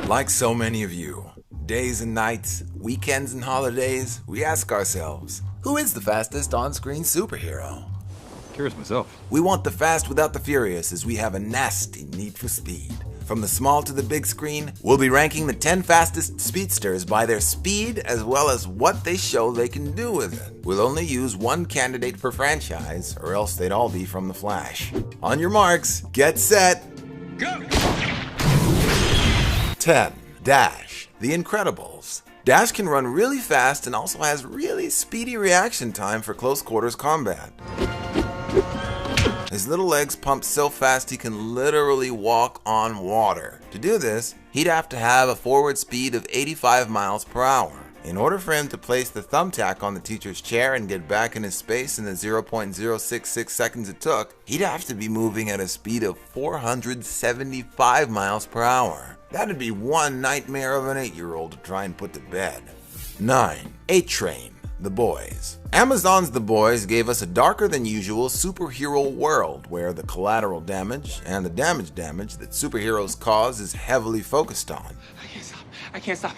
Like so many of you, days and nights, weekends and holidays, we ask ourselves, who is the fastest on-screen superhero? Curious myself. We want the fast without the furious as we have a nasty need for speed. From the small to the big screen, we'll be ranking the 10 fastest speedsters by their speed as well as what they show they can do with it. We'll only use one candidate per franchise, or else they'd all be from The Flash. On your marks, get set, Go! 10. Dash, The Incredibles. Dash can run really fast and also has really speedy reaction time for close quarters combat. His little legs pump so fast he can literally walk on water. To do this, he'd have to have a forward speed of 85 miles per hour. In order for him to place the thumbtack on the teacher's chair and get back in his space in the 0.066 seconds it took, he'd have to be moving at a speed of 475 miles per hour. That'd be one nightmare of an 8-year-old to try and put to bed. 9. A-Train, The Boys. Amazon's The Boys gave us a darker than usual superhero world where the collateral damage and the damage that superheroes cause is heavily focused on. I can't stop.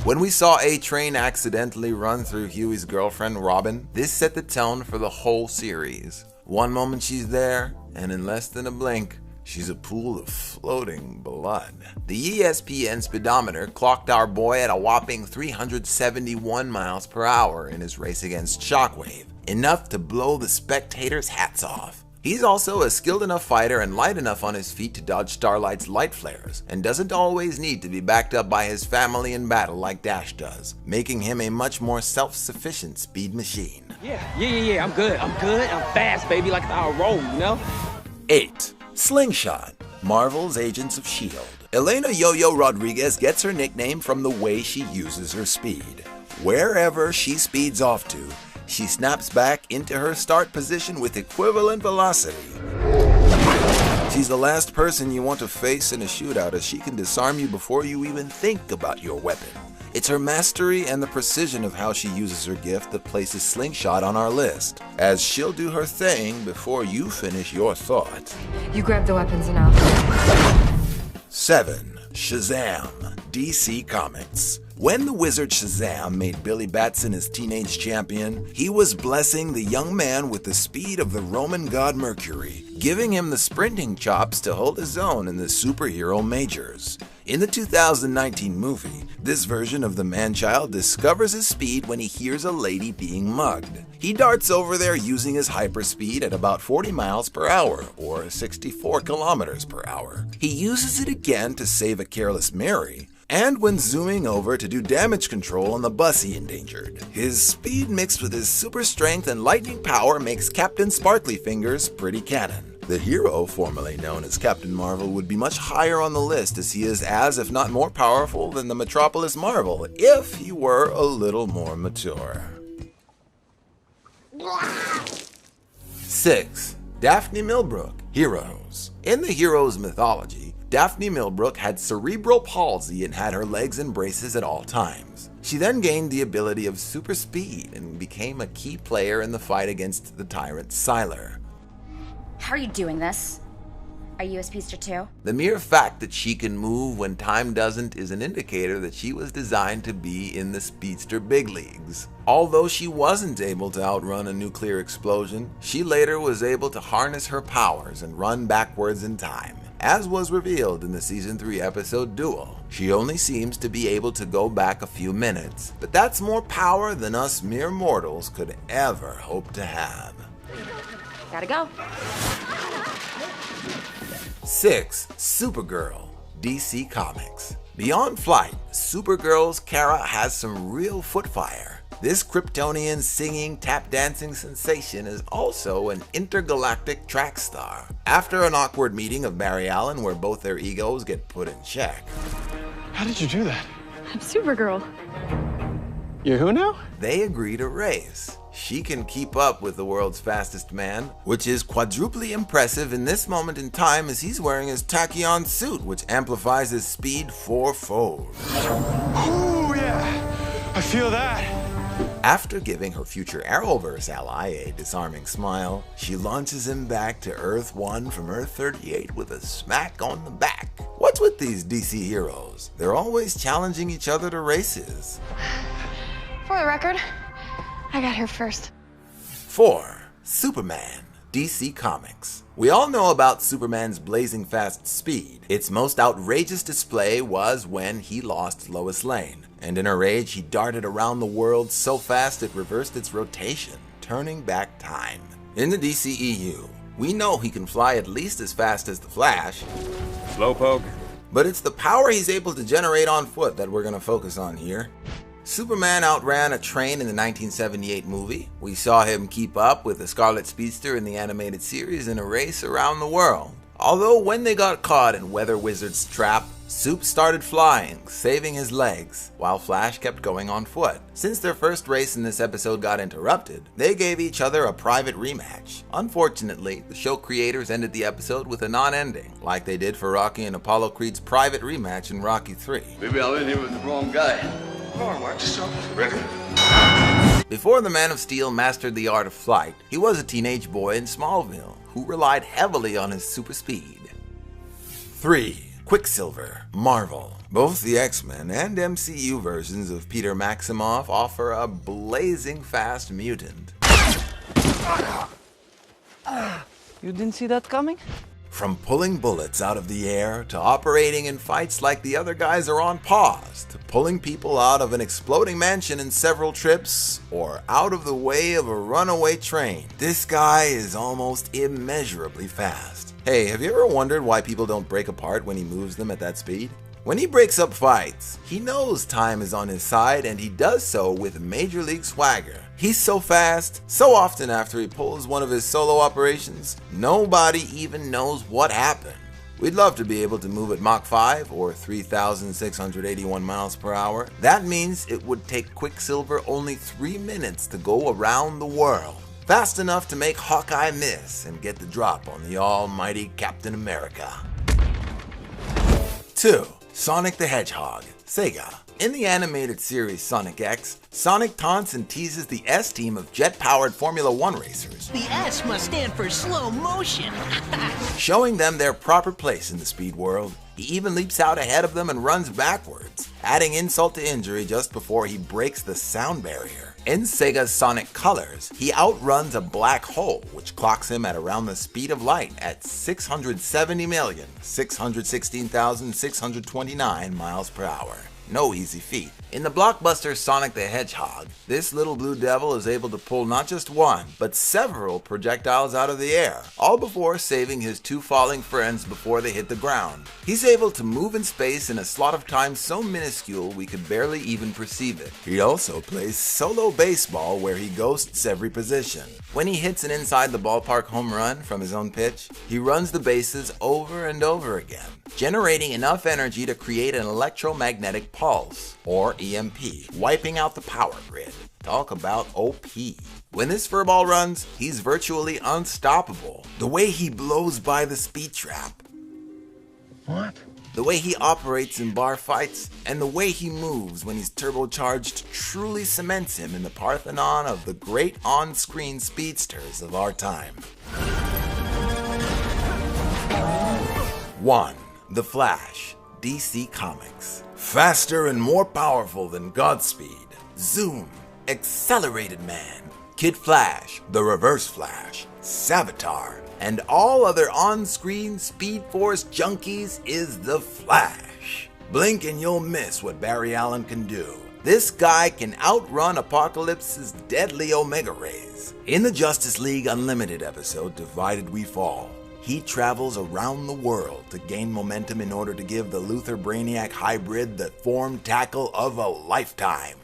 When we saw A-Train accidentally run through Huey's girlfriend Robin, this set the tone for the whole series. One moment she's there, and in less than a blink, she's a pool of floating blood. The ESPN speedometer clocked our boy at a whopping 371 miles per hour in his race against Shockwave, enough to blow the spectators' hats off. He's also a skilled enough fighter and light enough on his feet to dodge Starlight's light flares, and doesn't always need to be backed up by his family in battle like Dash does, making him a much more self-sufficient speed machine. Yeah, I'm good. I'm fast, baby, like how I roll, you know? 8. Slingshot, Marvel's Agents of S.H.I.E.L.D. Elena Yo-Yo Rodriguez gets her nickname from the way she uses her speed. Wherever she speeds off to, she snaps back into her start position with equivalent velocity. She's the last person you want to face in a shootout as she can disarm you before you even think about your weapon. It's her mastery and the precision of how she uses her gift that places Slingshot on our list, as she'll do her thing before you finish your thought. You grab the weapons and I'll... 7. Shazam, DC Comics. When the wizard Shazam made Billy Batson his teenage champion, he was blessing the young man with the speed of the Roman god Mercury, giving him the sprinting chops to hold his own in the superhero majors. In the 2019 movie, this version of the man-child discovers his speed when he hears a lady being mugged. He darts over there using his hyperspeed at about 40 miles per hour, or 64 kilometers per hour. He uses it again to save a careless Mary, and when zooming over to do damage control on the bus he endangered. His speed mixed with his super strength and lightning power makes Captain Sparkly Fingers pretty canon. The hero, formerly known as Captain Marvel, would be much higher on the list as he is as, if not more powerful than the Metropolis Marvel, if he were a little more mature. 6. Daphne Millbrook, Heroes. In the Heroes mythology, Daphne Millbrook had cerebral palsy and had her legs in braces at all times. She then gained the ability of super speed and became a key player in the fight against the tyrant Sylar. How are you doing this? Are you a speedster too? The mere fact that she can move when time doesn't is an indicator that she was designed to be in the speedster big leagues. Although she wasn't able to outrun a nuclear explosion, she later was able to harness her powers and run backwards in time. As was revealed in the Season 3 episode Duel, she only seems to be able to go back a few minutes, but that's more power than us mere mortals could ever hope to have. Gotta go. 6. Supergirl, DC Comics. Beyond Flight, Supergirl's Kara has some real foot fire. This Kryptonian singing, tap-dancing sensation is also an intergalactic track star. After an awkward meeting of Barry Allen where both their egos get put in check. How did you do that? I'm Supergirl. You're who now? They agree to race. She can keep up with the world's fastest man, which is quadruply impressive in this moment in time as he's wearing his tachyon suit, which amplifies his speed fourfold. Oh yeah, I feel that. After giving her future Arrowverse ally a disarming smile, she launches him back to Earth 1 from Earth 38 with a smack on the back. What's with these DC heroes? They're always challenging each other to races. For the record, I got here first. 4. Superman, DC Comics. We all know about Superman's blazing fast speed. Its most outrageous display was when he lost Lois Lane, and in a rage he darted around the world so fast it reversed its rotation, turning back time. In the DCEU, we know he can fly at least as fast as the Flash, Slowpoke. but it's the power he's able to generate on foot that we're going to focus on here. Superman outran a train in the 1978 movie. We saw him keep up with the Scarlet Speedster in the animated series in a race around the world. Although when they got caught in Weather Wizard's trap, Soup started flying, saving his legs, while Flash kept going on foot. Since their first race in this episode got interrupted, they gave each other a private rematch. Unfortunately, the show creators ended the episode with a non-ending, like they did for Rocky and Apollo Creed's private rematch in Rocky 3. Maybe I'll end here with the wrong guy. Come on, watch yourself. Ready? Before the Man of Steel mastered the art of flight, he was a teenage boy in Smallville who relied heavily on his super speed. 3. Quicksilver, Marvel. Both the X-Men and MCU versions of Peter Maximoff offer a blazing fast mutant. You didn't see that coming? From pulling bullets out of the air, to operating in fights like the other guys are on pause, to pulling people out of an exploding mansion in several trips, or out of the way of a runaway train, this guy is almost immeasurably fast. Hey, have you ever wondered why people don't break apart when he moves them at that speed? When he breaks up fights, he knows time is on his side, and he does so with major league swagger. He's so fast, so often after he pulls one of his solo operations, nobody even knows what happened. We'd love to be able to move at Mach 5 or 3,681 miles per hour. That means it would take Quicksilver only 3 minutes to go around the world. Fast enough to make Hawkeye miss and get the drop on the almighty Captain America. 2. Sonic the Hedgehog, Sega. In the animated series Sonic X, Sonic taunts and teases the S-team of jet-powered Formula One racers, The S must stand for slow motion. showing them their proper place in the speed world. He even leaps out ahead of them and runs backwards, adding insult to injury just before he breaks the sound barrier. In Sega's Sonic Colors, he outruns a black hole, which clocks him at around the speed of light at 670,616,629 miles per hour. No easy feat. In the blockbuster Sonic the Hedgehog, this little blue devil is able to pull not just one, but several projectiles out of the air, all before saving his 2 falling friends before they hit the ground. He's able to move in space in a slot of time so minuscule we could barely even perceive it. He also plays solo baseball where he ghosts every position. When he hits an inside the ballpark home run from his own pitch, he runs the bases over and over again, generating enough energy to create an electromagnetic pulse, or EMP, wiping out the power grid. Talk about OP. When this furball runs, he's virtually unstoppable. The way he blows by the speed trap. What? The way he operates in bar fights, and the way he moves when he's turbocharged truly cements him in the Parthenon of the great on-screen speedsters of our time. 1. The Flash, DC Comics. Faster and more powerful than Godspeed, Zoom, Accelerated Man, Kid Flash, the Reverse Flash, Savitar, and all other on-screen Speed Force junkies is the Flash. Blink and you'll miss what Barry Allen can do. This guy can outrun Apocalypse's deadly Omega Rays. In the Justice League Unlimited episode, Divided We Fall, he travels around the world to gain momentum in order to give the Luthor Brainiac hybrid the form tackle of a lifetime.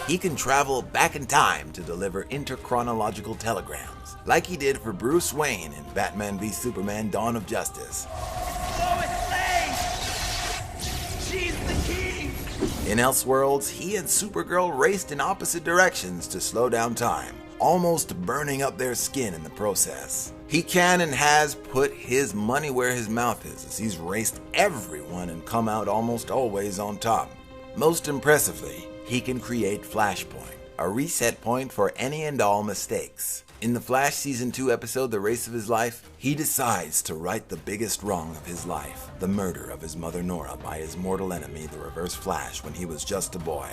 He can travel back in time to deliver interchronological telegrams, like he did for Bruce Wayne in Batman v Superman: Dawn of Justice. Lois Lane! She's the key! In Elseworlds, he and Supergirl raced in opposite directions to slow down time, almost burning up their skin in the process. He can and has put his money where his mouth is, as he's raced everyone and come out almost always on top. Most impressively, he can create Flashpoint, a reset point for any and all mistakes. In the Flash Season 2 episode, The Race of His Life, he decides to right the biggest wrong of his life, the murder of his mother Nora by his mortal enemy, the Reverse Flash, when he was just a boy.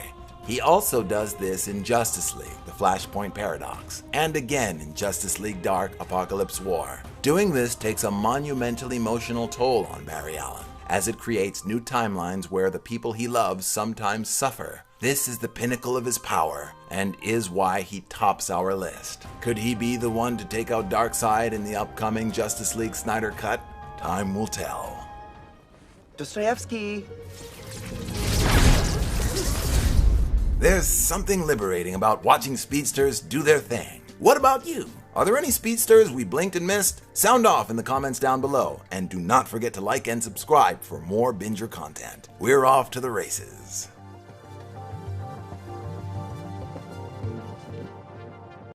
He also does this in Justice League, The Flashpoint Paradox, and again in Justice League Dark, Apocalypse War. Doing this takes a monumental emotional toll on Barry Allen, as it creates new timelines where the people he loves sometimes suffer. This is the pinnacle of his power, and is why he tops our list. Could he be the one to take out Darkseid in the upcoming Justice League Snyder Cut? Time will tell. Dostoevsky. There's something liberating about watching speedsters do their thing. What about you? Are there any speedsters we blinked and missed? Sound off in the comments down below, and do not forget to like and subscribe for more Binger content. We're off to the races.